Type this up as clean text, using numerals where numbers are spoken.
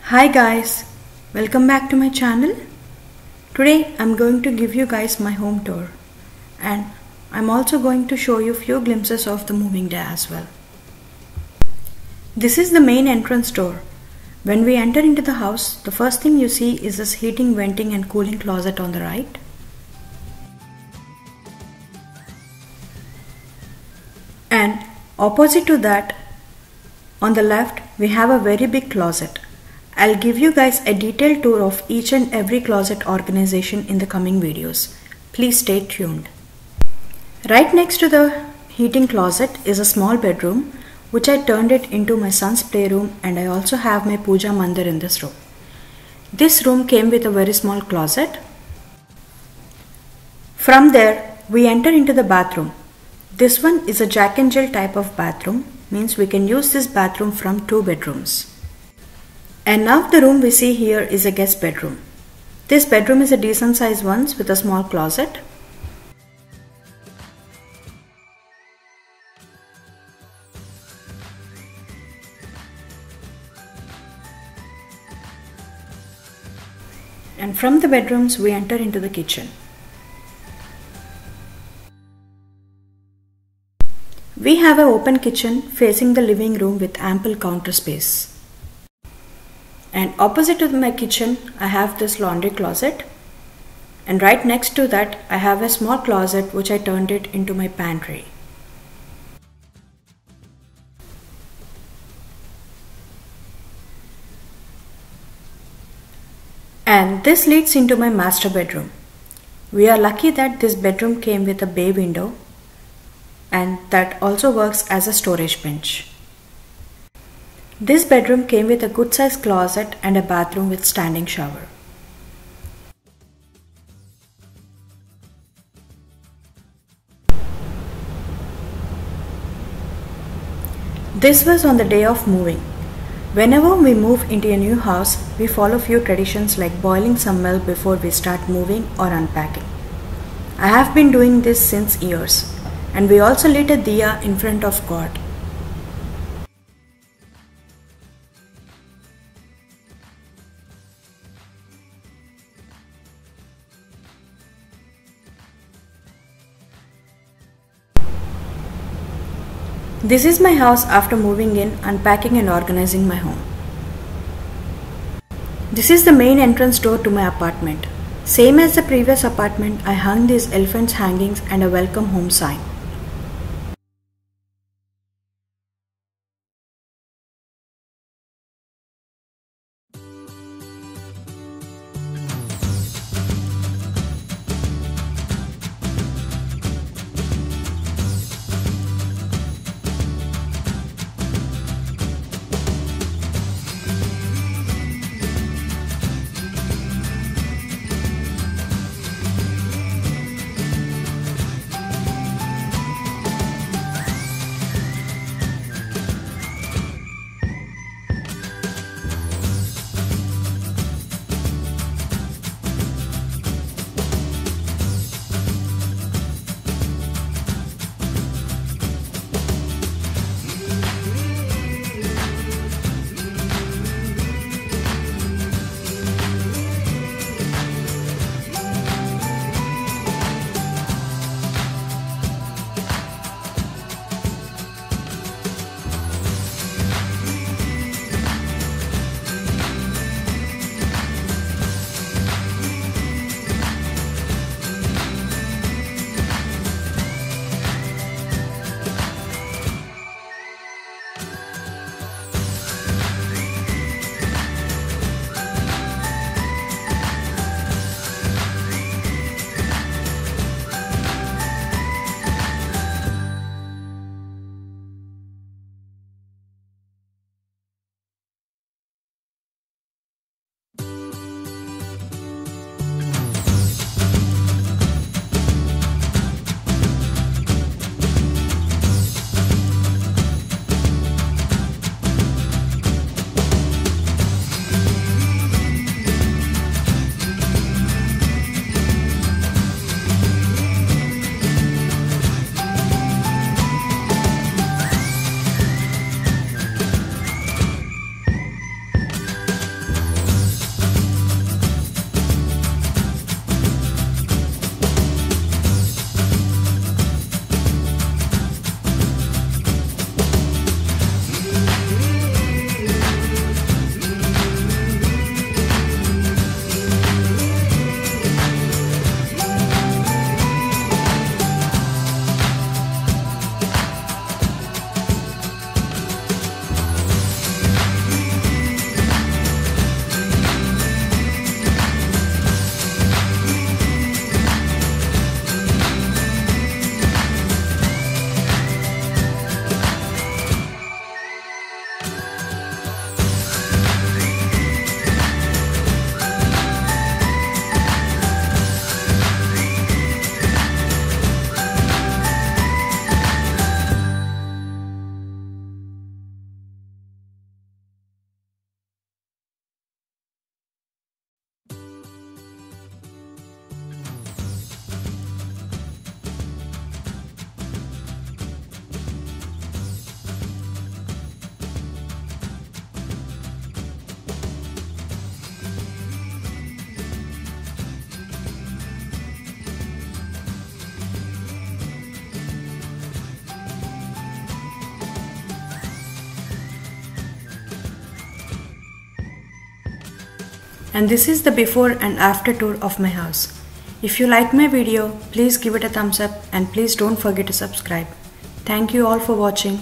Hi guys, welcome back to my channel. Today I'm going to give you guys my home tour and I'm also going to show you few glimpses of the moving day as well. This is the main entrance door. When we enter into the house, the first thing you see is this heating, venting and cooling closet on the right. And opposite to that, on the left, we have a very big closet. I'll give you guys a detailed tour of each and every closet organization in the coming videos. Please stay tuned. Right next to the heating closet is a small bedroom which I turned it into my son's playroom, and I also have my puja mandir in this room. This room came with a very small closet. From there we enter into the bathroom. This one is a Jack and Jill type of bathroom, means we can use this bathroom from 2 bedrooms. And now the room we see here is a guest bedroom. This bedroom is a decent sized one with a small closet. And from the bedrooms we enter into the kitchen. We have an open kitchen facing the living room with ample counter space. And opposite to my kitchen, I have this laundry closet. And right next to that, I have a small closet which I turned it into my pantry. And this leads into my master bedroom. We are lucky that this bedroom came with a bay window, and that also works as a storage bench. This bedroom came with a good sized closet and a bathroom with standing shower. This was on the day of moving. Whenever we move into a new house, we follow few traditions like boiling some milk before we start moving or unpacking. I have been doing this since years, and we also lit a diya in front of God. This is my house after moving in, unpacking and organizing my home. This is the main entrance door to my apartment. Same as the previous apartment, I hung these elephants hangings and a welcome home sign. And this is the before and after tour of my house. If you like my video, please give it a thumbs up and please don't forget to subscribe. Thank you all for watching.